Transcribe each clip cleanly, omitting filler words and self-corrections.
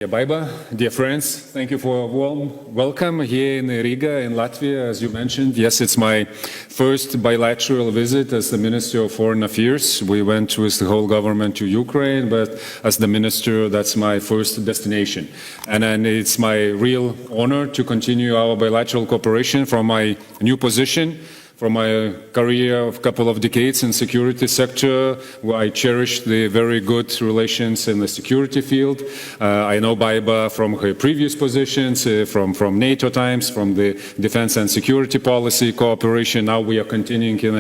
Baiba, dear friends, thank you for a warm welcome here in Riga, in Latvia, as you mentioned. Yes, it's my first bilateral visit as the Minister of Foreign Affairs. We went with the whole government to Ukraine, but as the Minister, that's my first destination. And it's my real honor to continue our bilateral cooperation from my new position. From my career of a couple of decades in security sector, where I cherished the very good relations in the security field. I know Baiba from her previous positions, from NATO times, from the defense and security policy cooperation. Now we are continuing in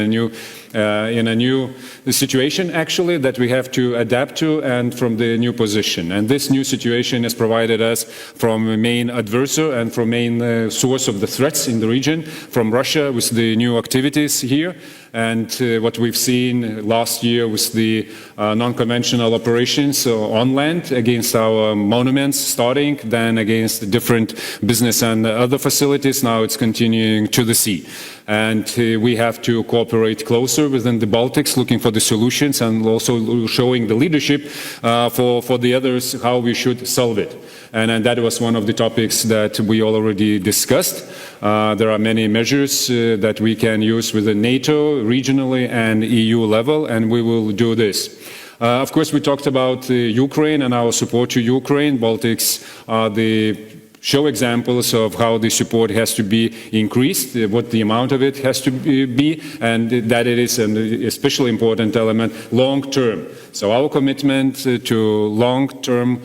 a new situation, actually, that we have to adapt to, and from the new position. And this new situation has provided us from a main adversary and from main source of the threats in the region, from Russia, with the new activities here, and what we've seen last year with the non-conventional operations on land against our monuments starting, then against different business and other facilities. Now it's continuing to the sea. And we have to cooperate closer within the Baltics, looking for the solutions and also showing the leadership for the others how we should solve it. And that was one of the topics that we already discussed. There are many measures that we can use within NATO, regionally and EU level, and we will do this. Of course, we talked about Ukraine and our support to Ukraine. Baltics are show examples of how the support has to be increased, what the amount of it has to be, and that it is an especially important element long-term. So our commitment to long-term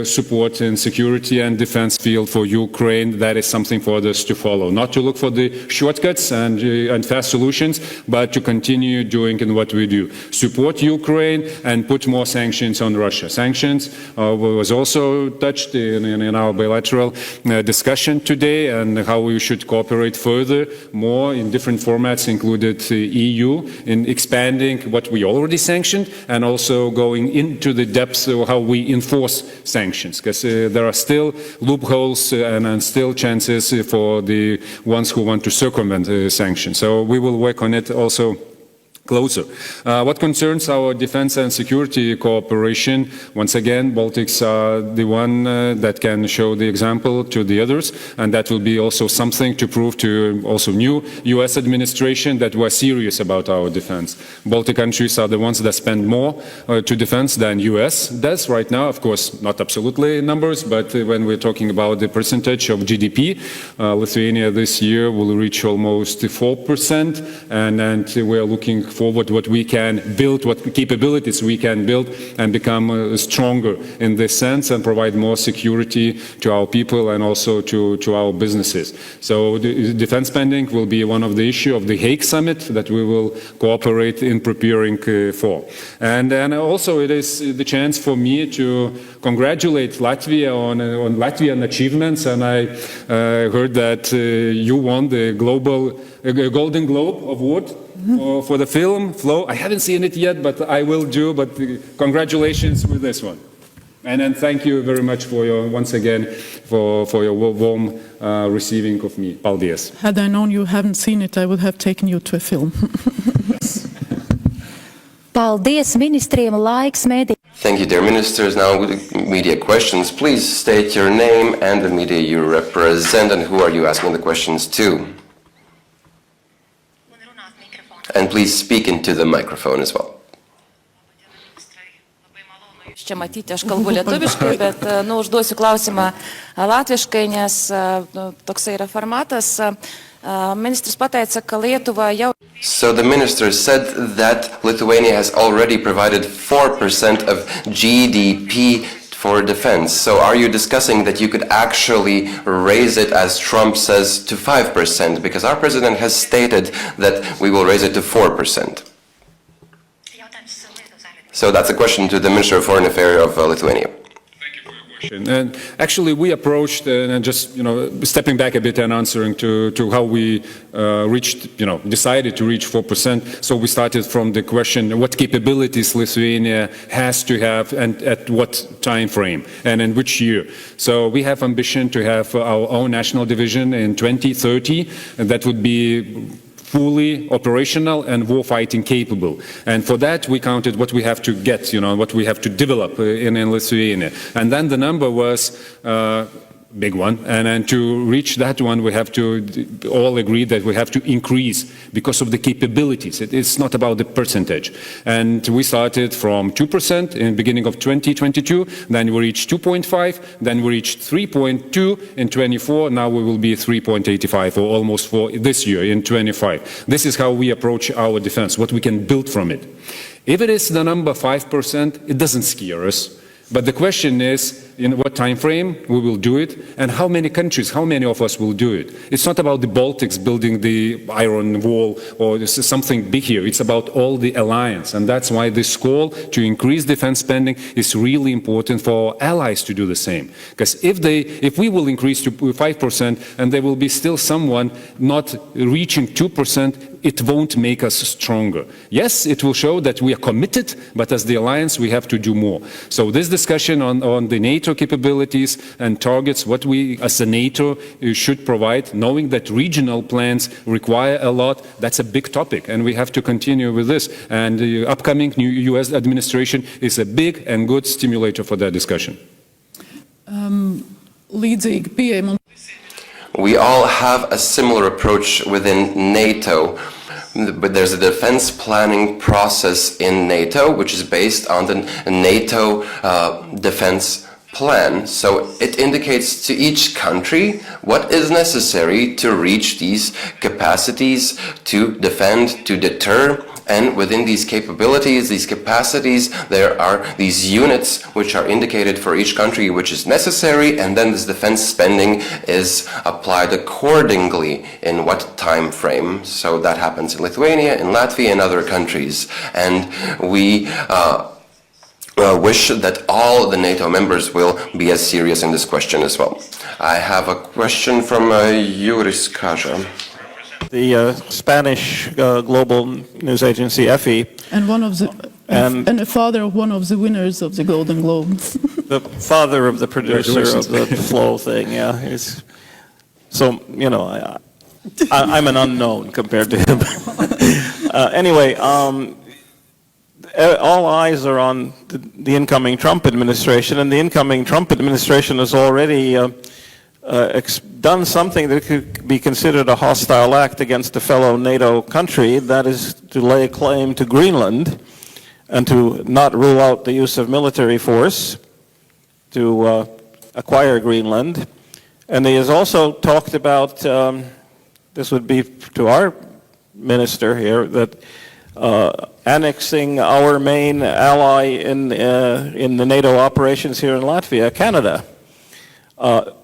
support in security and defense field for Ukraine, that is something for us to follow. Not to look for the shortcuts and fast solutions, but to continue doing in what we do. Support Ukraine and put more sanctions on Russia. Sanctions was also touched in our bilateral discussion today, and how we should cooperate further, more in different formats, included EU, in expanding what we already sanctioned, and also going into the depths of how we enforce sanctions, because there are still loopholes and still chances for the ones who want to circumvent sanctions. So we will work on it also closer. What concerns our defense and security cooperation, once again, Baltics are the one that can show the example to the others, and that will be also something to prove to also new US administration that we're serious about our defense. Baltic countries are the ones that spend more to defense than US does right now. Of course, not absolutely numbers, but when we're talking about the percentage of GDP, Lithuania this year will reach almost 4%, and we're looking forward what we can build, what capabilities we can build and become stronger in this sense and provide more security to our people and also to our businesses. So the defense spending will be one of the issues of the Hague summit that we will cooperate in preparing for. And also it is the chance for me to congratulate Latvia on Latvian achievements, and I heard that you won the Golden Globe Award for the film Flow. I haven't seen it yet, but I will do. But congratulations with this one, and thank you very much for your once again for your warm receiving of me. Paldies. Had I known you haven't seen it, I would have taken you to a film. Yes. Paldies, ministriem, laiks, mēdī. Thank you, dear ministers. Now, media questions. Please state your name and the media you represent, and who are you asking the questions to? And please speak into the microphone as well. Čia matyti, aš kalbu lietuviškai, bet užduosiu klausimą latviškai, nes toksai yra formatas. Ministras pateica, ka Lietuva jau... So the minister said that Lithuania has already provided 4% of GDP for defense. So are you discussing that you could actually raise it, as Trump says, to 5%? Because our president has stated that we will raise it to 4%. So that's a question to the Minister of Foreign Affairs of Lithuania. And actually, we approached, and just stepping back a bit and answering to how we decided to reach 4%. So we started from the question: what capabilities Lithuania has to have, and at what time frame, and in which year? So we have ambition to have our own national division in 2030, and that would be fully operational and war-fighting capable. And for that, we counted what we have to get, what we have to develop in Lithuania. And then the number was big one, and to reach that one we have to all agree that we have to increase because of the capabilities. It's not about the percentage. And we started from 2% in the beginning of 2022, then we reached 2.5, then we reached 3.2 in 24, now we will be 3.85 or almost 4 this year in 25. This is how we approach our defense, what we can build from it. If it is the number 5%, it doesn't scare us. But the question is, in what time frame we will do it, and how many countries, how many of us will do it. It's not about the Baltics building the iron wall or this is something big here. It's about all the alliance, and that's why this call to increase defense spending is really important for allies to do the same. Because if we will increase to 5% and there will be still someone not reaching 2%, it won't make us stronger. Yes, it will show that we are committed, but as the alliance we have to do more. So this discussion on the NATO capabilities and targets, what we as a NATO should provide, knowing that regional plans require a lot, that's a big topic, and we have to continue with this. And the upcoming new US administration is a big and good stimulator for that discussion. Līdzīgi pieeja. We all have a similar approach within NATO, but there's a defense planning process in NATO which is based on the NATO defense plan. So it indicates to each country what is necessary to reach these capacities to defend, to deter. And within these capabilities, these capacities, there are these units which are indicated for each country which is necessary, and then this defense spending is applied accordingly in what time frame. So that happens in Lithuania, in Latvia, and other countries. And we wish that all the NATO members will be as serious in this question as well. I have a question from Juris Kaja. The Spanish global news agency EFI, and the father of one of the winners of the Golden Globe. the father of the producer of the Flow thing, yeah. So, you know, I'm an unknown compared to him. Anyway, all eyes are on the incoming Trump administration, and the incoming Trump administration has already done something that could be considered a hostile act against a fellow NATO country, that is to lay claim to Greenland and to not rule out the use of military force to acquire Greenland. And he has also talked about, this would be to our minister here, that annexing our main ally in the NATO operations here in Latvia, Canada.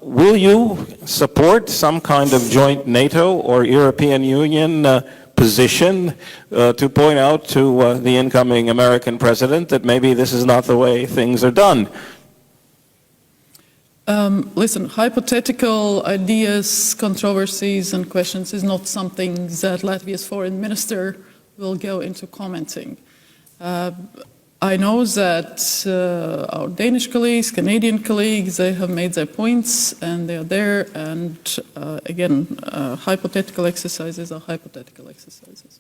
Will you support some kind of joint NATO or European Union position to point out to the incoming American president that maybe this is not the way things are done? Listen, hypothetical ideas, controversies and questions is not something that Latvia's foreign minister will go into commenting. I know that our Danish colleagues, Canadian colleagues, they have made their points and they are there. And again, hypothetical exercises are hypothetical exercises.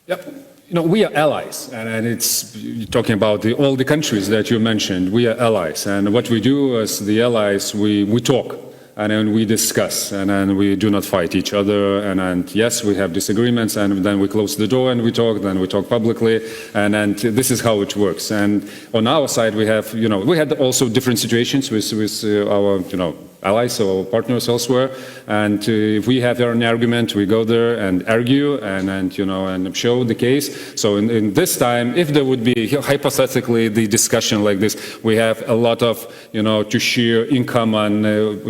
Yep. You know, we are allies, and it's you're talking about all the countries that you mentioned. We are allies, and what we do as the allies, we talk. And then we discuss, and then we do not fight each other, and yes, we have disagreements, and then we close the door and we talk, then we talk publicly, and this is how it works. And on our side, we have, you know, we had also different situations with our, you know, allies or partners elsewhere, and if we have an argument, we go there and argue and you know, and show the case. So in this time, if there would be hypothetically the discussion like this, we have a lot of, you know, to share in common,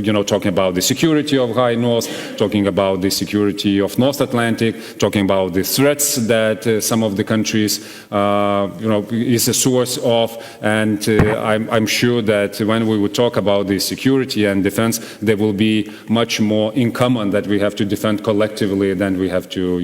you know, talking about the security of High North, talking about the security of North Atlantic, talking about the threats that some of the countries, you know, is a source of, and I'm sure that when we would talk about the security and defense defense, there will be much more in common that we have to defend collectively than we have to,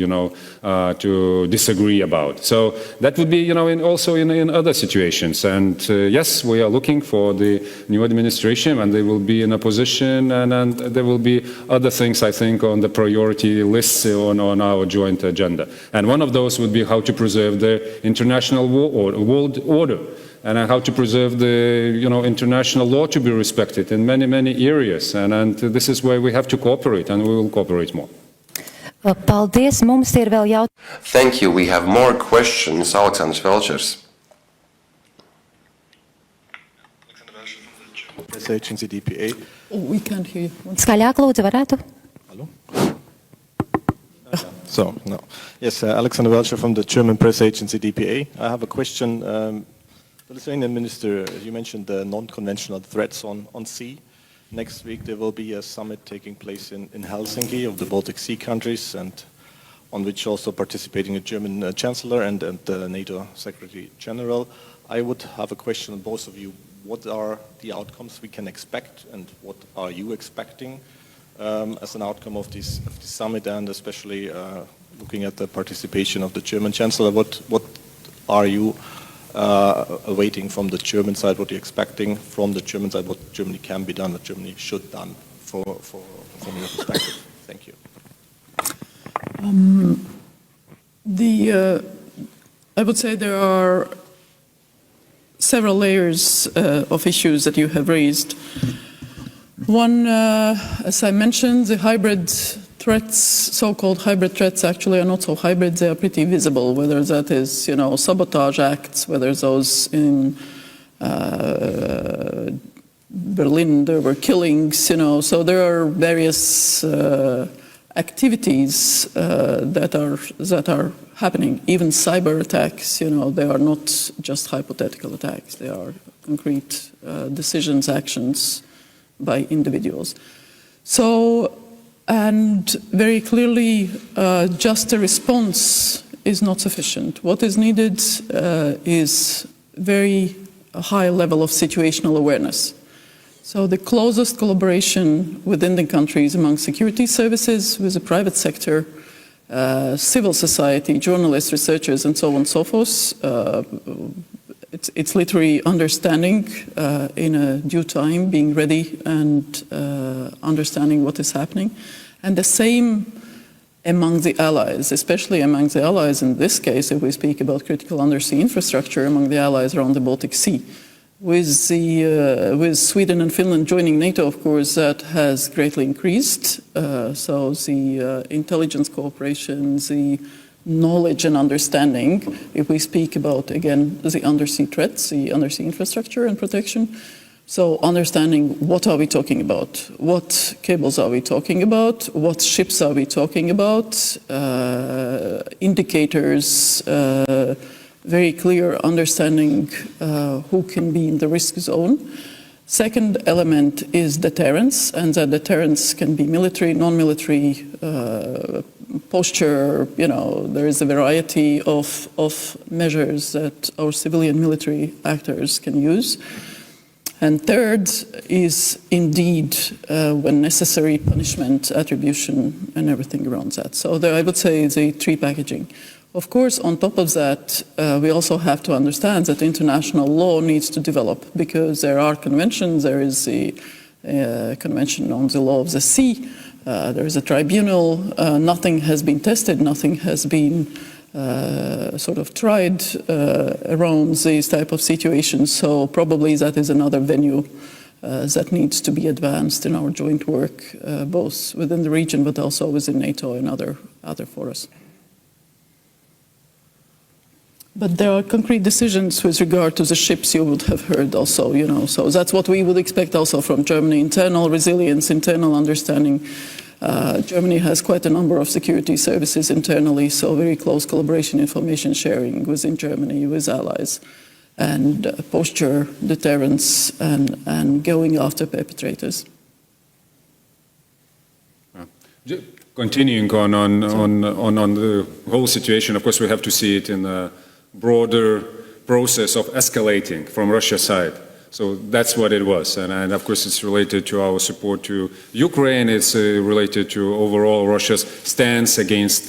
to disagree about. So that would be, also in other situations. And yes, we are looking for the new administration, and they will be in a position, and there will be other things, I think, on the priority lists on our joint agenda. And one of those would be how to preserve the international world order, and how to preserve the international law to be respected in many, many areas. And this is where we have to cooperate, and we will cooperate more. Paldies, mums ir vēl jautājumi. Thank you. We have more questions. Alexandrs Velčers. Press agency DPA. Oh, we can't hear you. Skaļāk lūdzu varētu. Hello? So, no. Yes, Alexander Welcher from the German press agency DPA. I have a question. The Lithuanian minister, you mentioned the non-conventional threats on sea. Next week there will be a summit taking place in Helsinki of the Baltic Sea countries, and on which also participating a German Chancellor and the NATO Secretary General. I would have a question on both of you. What are the outcomes we can expect, and what are you expecting as an outcome of this summit, and especially looking at the participation of the German Chancellor? What are you awaiting from the German side? What are you expecting from the German side? What Germany can be done, what Germany should done from your perspective? Thank you. I would say there are several layers of issues that you have raised. One, as I mentioned, the hybrid threats, so-called hybrid threats, actually are not so hybrid. They are pretty visible, whether that is, sabotage acts, whether those in Berlin, there were killings, so there are various activities that are happening. Even cyber attacks, they are not just hypothetical attacks. They are concrete decisions, actions by individuals. So, and very clearly, just a response is not sufficient. What is needed is very high level of situational awareness. So the closest collaboration within the countries among security services, with the private sector, civil society, journalists, researchers, and so on and so forth. It's literally understanding in a due time, being ready and understanding what is happening. And the same among the allies, especially among the allies in this case, if we speak about critical undersea infrastructure, among the allies around the Baltic Sea. With Sweden and Finland joining NATO, of course, that has greatly increased. So the intelligence cooperation, the knowledge and understanding, if we speak about, again, the undersea threats, the undersea infrastructure and protection. So understanding what are we talking about, what cables are we talking about, what ships are we talking about, indicators, very clear understanding who can be in the risk zone. Second element is deterrence, and that deterrence can be military, non-military, posture, there is a variety of measures that our civilian military actors can use. And third is indeed, when necessary, punishment, attribution, and everything around that. So there, I would say, the three packaging. Of course, on top of that, we also have to understand that international law needs to develop, because there are conventions. There is the Convention on the Law of the Sea. There is a tribunal. Nothing has been tested. Nothing has been sort of tried around these type of situations. So probably that is another venue that needs to be advanced in our joint work, both within the region but also within NATO and other forums. But there are concrete decisions with regard to the ships, you would have heard also, so that's what we would expect also from Germany. Internal resilience, internal understanding. Germany has quite a number of security services internally, so very close collaboration, information sharing within Germany, with allies, and posture, deterrence, and going after perpetrators. Continuing on the whole situation, of course, we have to see it in a broader process of escalating from Russia's side. So that's what it was. And of course, it's related to our support to Ukraine. It's related to overall Russia's stance against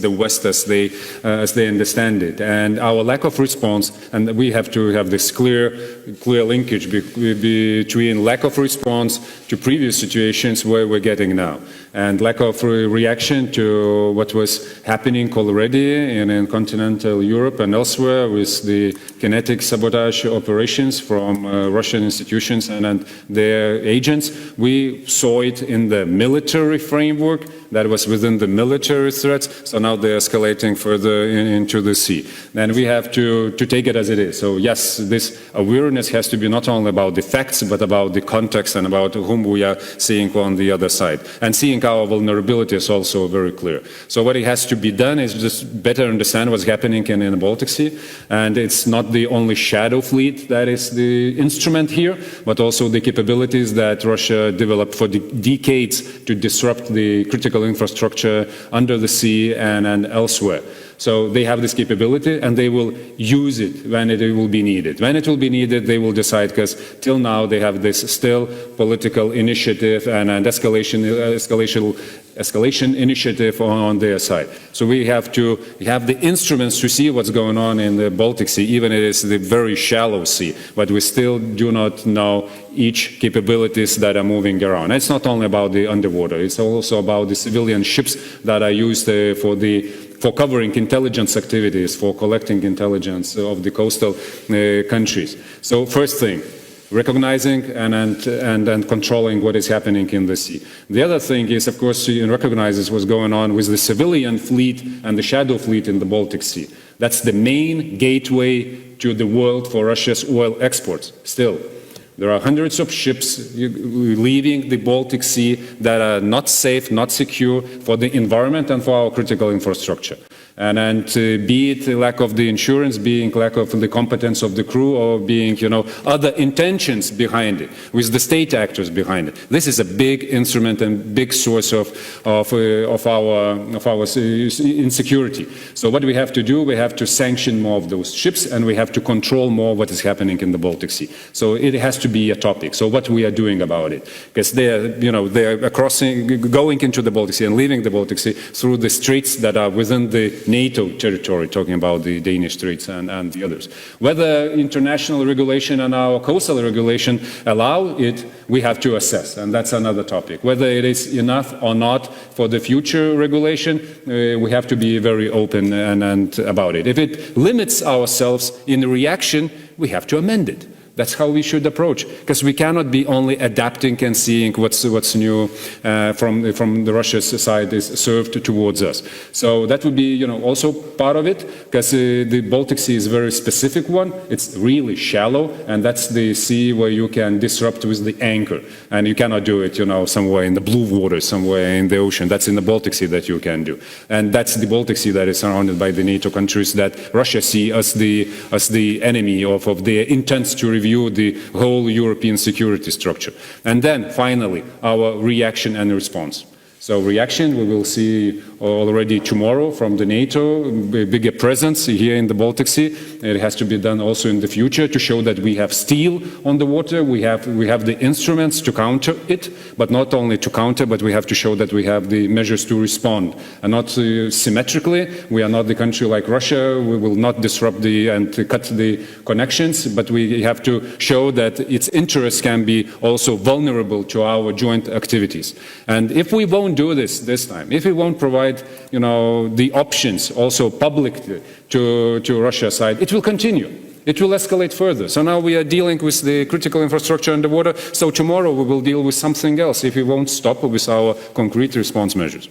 the West as they understand it. And our lack of response, and we have to have this clear linkage between lack of response to previous situations where we're getting now, and lack of reaction to what was happening already in continental Europe and elsewhere with the kinetic sabotage operations from Russian institutions and their agents. We saw it in the military framework that was within the military threats, so now they're escalating further into the sea. And we have to take it as it is. So yes, this awareness has to be not only about the facts, but about the context and about whom we are seeing on the other side. And seeing our vulnerability is also very clear. So what has to be done is just better understand what's happening in the Baltic Sea. And it's not the only shadow fleet that is the instrument here, but also the capabilities that Russia developed for decades to disrupt the critical infrastructure under the sea and elsewhere. So they have this capability and they will use it when it will be needed. When it will be needed, they will decide, because till now they have this still political initiative and escalation initiative on their side. So we have to have the instruments to see what's going on in the Baltic Sea, even it is the very shallow sea, but we still do not know each capabilities that are moving around. It's not only about the underwater, it's also about the civilian ships that are used for covering intelligence activities, for collecting intelligence of the coastal countries. So first thing, recognizing and controlling what is happening in the sea. The other thing is, of course, recognizes what's going on with the civilian fleet and the shadow fleet in the Baltic Sea. That's the main gateway to the world for Russia's oil exports. Still, there are hundreds of ships leaving the Baltic Sea that are not safe, not secure for the environment and for our critical infrastructure. And be it lack of the insurance, being lack of the competence of the crew, or being, other intentions behind it, with the state actors behind it. This is a big instrument and big source of our insecurity. So what we have to do, we have to sanction more of those ships, and we have to control more what is happening in the Baltic Sea. So it has to be a topic. So what we are doing about it, because they're going into the Baltic Sea and leaving the Baltic Sea through the straits that are within the NATO territory, talking about the Danish straits and the others. Whether international regulation and our coastal regulation allow it, we have to assess, and that's another topic. Whether it is enough or not for the future regulation, we have to be very open and about it. If it limits ourselves in reaction, we have to amend it. That's how we should approach, because we cannot be only adapting and seeing what's new from the Russia's side is served towards us. So that would be, also part of it, because the Baltic Sea is a very specific one. It's really shallow, and that's the sea where you can disrupt with the anchor, and you cannot do it, somewhere in the blue water, somewhere in the ocean. That's in the Baltic Sea that you can do, and that's the Baltic Sea that is surrounded by the NATO countries that Russia see as the enemy of their intents to review the whole European security structure. And then, finally, our reaction and response. So reaction, we will see already tomorrow from the NATO, a bigger presence here in the Baltic Sea. It has to be done also in the future to show that we have steel on the water, we have the instruments to counter it, but not only to counter, but we have to show that we have the measures to respond. And not symmetrically, we are not the country like Russia, we will not disrupt and cut the connections, but we have to show that its interests can be also vulnerable to our joint activities. And if we won't do this time, if we won't provide, the options also publicly to Russia's side, it will continue. It will escalate further. So now we are dealing with the critical infrastructure underwater. So tomorrow we will deal with something else if we won't stop with our concrete response measures.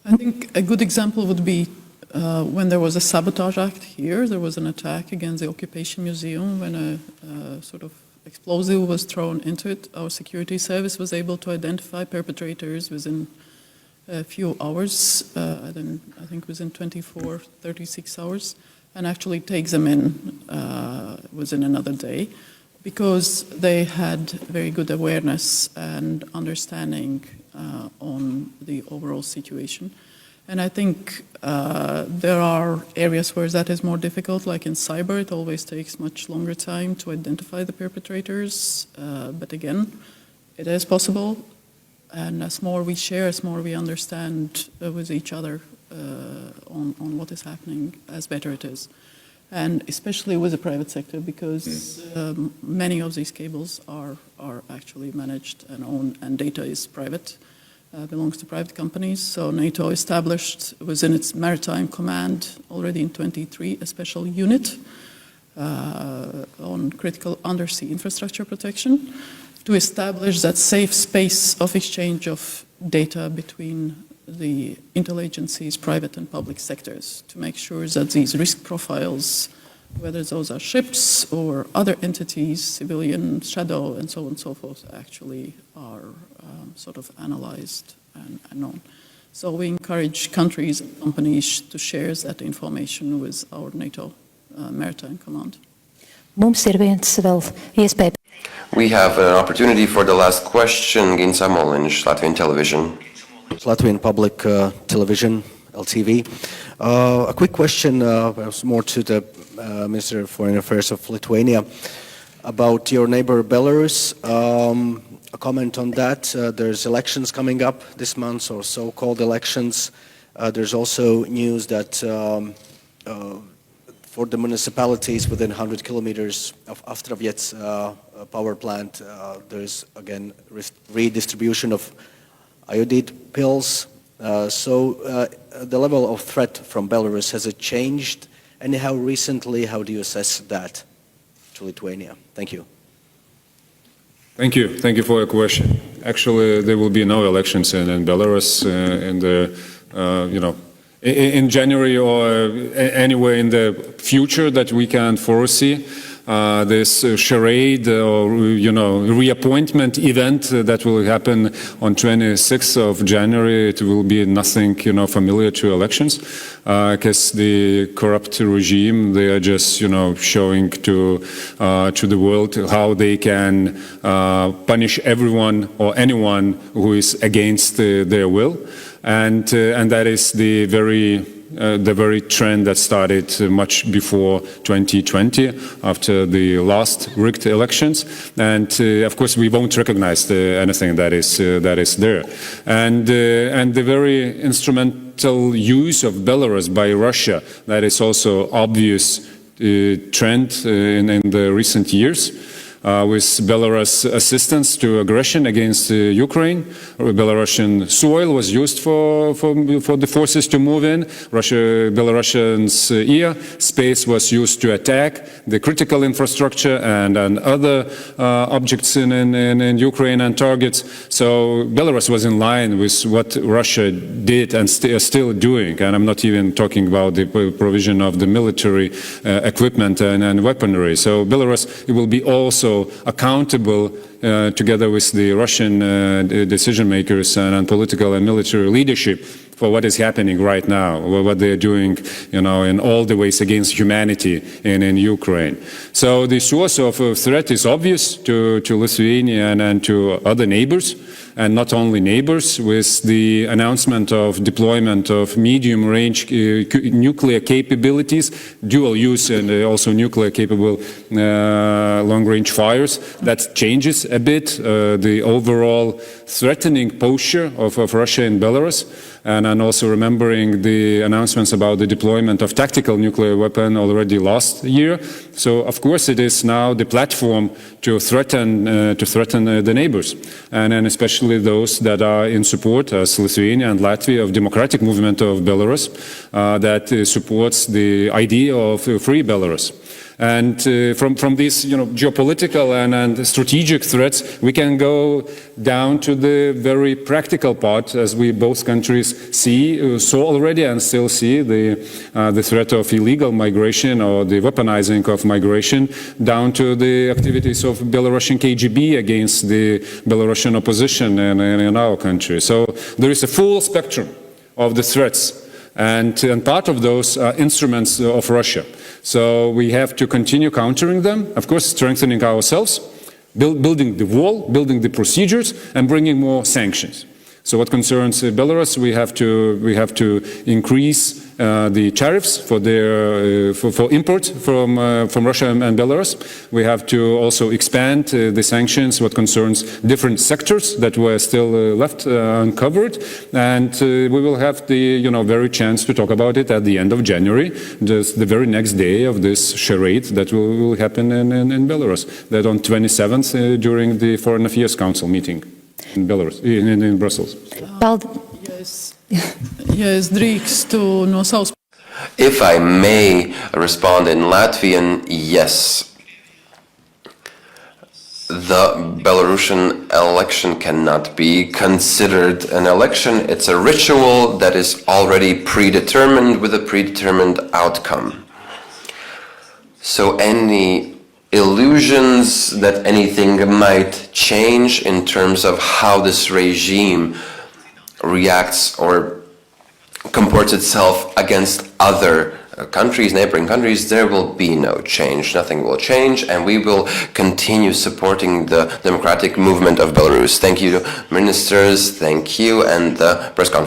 I think a good example would be when there was a sabotage act here. There was an attack against the Occupation Museum when a sort of explosive was thrown into it. Our security service was able to identify perpetrators within a few hours, I think within 24, 36 hours, and actually take them in within another day, because they had very good awareness and understanding on the overall situation. And I think there are areas where that is more difficult, like in cyber, it always takes much longer time to identify the perpetrators. But again, it is possible. And as more we share, as more we understand with each other on what is happening, as better it is. And especially with the private sector, because many of these cables are actually managed and owned, and data is private, belongs to private companies. So NATO established within its maritime command already in 23 a special unit on critical undersea infrastructure protection to establish that safe space of exchange of data between the interagencies, private and public sectors, to make sure that these risk profiles, whether those are ships or other entities, civilian, shadow, and so on and so forth, actually are sort of analyzed and known. So we encourage countries and companies to share that information with our NATO Maritime Command. Mums ir viens vēl iespēja. We have an opportunity for the last question. Gins Amoliņš, Latvian television. Latvian public television, LTV. A quick question, more to the Minister of Foreign Affairs of Lithuania, about your neighbor Belarus. A comment on that. There's elections coming up this month, or so-called elections. There's also news that for the municipalities within 100 kilometers of Astravets power plant, there's again redistribution of iodide pills. So the level of threat from Belarus, has it changed anyhow recently? How do you assess that to Lithuania? Thank you. Thank you. Thank you for your question. Actually, there will be no elections in Belarus in January or anywhere in the future that we can foresee. This charade or reappointment event that will happen on 26th of January, it will be nothing familiar to elections, because the corrupt regime, they are just showing to the world how they can punish everyone or anyone who is against their will, and that is the very trend that started much before 2020, after the last rigged elections, and of course we won't recognize anything that is there, and the very instrumental use of Belarus by Russia, that is also obvious trend in the recent years. With Belarus assistance to aggression against Ukraine. Belarusian soil was used for the forces to move in. Belarusians' space was used to attack the critical infrastructure and other objects in Ukraine and targets. So Belarus was in line with what Russia did and is still doing. And I'm not even talking about the provision of the military equipment and weaponry. So Belarus will be also accountable together with the Russian decision makers and political and military leadership for what is happening right now, what they are doing, in all the ways against humanity in Ukraine. So the source of threat is obvious to Lithuania and to other neighbors, and not only neighbors, with the announcement of deployment of medium-range nuclear capabilities, dual use and also nuclear-capable long-range fires. That changes a bit the overall threatening posture of Russia and Belarus. And also remembering the announcements about the deployment of tactical nuclear weapon already last year. So, of course, it is now the platform to threaten the neighbors, and especially those that are in support, as Lithuania and Latvia, of democratic movement of Belarus, that supports the idea of free Belarus. And from these geopolitical and strategic threats, we can go down to the very practical part, as we both countries saw already and still see the threat of illegal migration or the weaponizing of migration, down to the activities of Belarusian KGB against the Belarusian opposition in our country. So there is a full spectrum of the threats. And part of those are instruments of Russia. So we have to continue countering them, of course, strengthening ourselves, building the wall, building the procedures, and bringing more sanctions. So what concerns Belarus, we have to increase the tariffs for their for import from Russia and Belarus. We have to also expand the sanctions what concerns different sectors that were still left uncovered, and we will have the very chance to talk about it at the end of January, just the very next day of this charade that will happen in Belarus. That on 27th during the Foreign Affairs Council meeting in Belarus, in Brussels. Paldies. Ja es drīkstu no savas. If I may respond in Latvian, yes. The Belarusian election cannot be considered an election. It's a ritual that is already predetermined with a predetermined outcome. So any illusions that anything might change in terms of how this regime reacts or comports itself against other countries, neighboring countries, there will be no change. Nothing will change, and we will continue supporting the democratic movement of Belarus. Thank you, ministers. Thank you, and the press conference.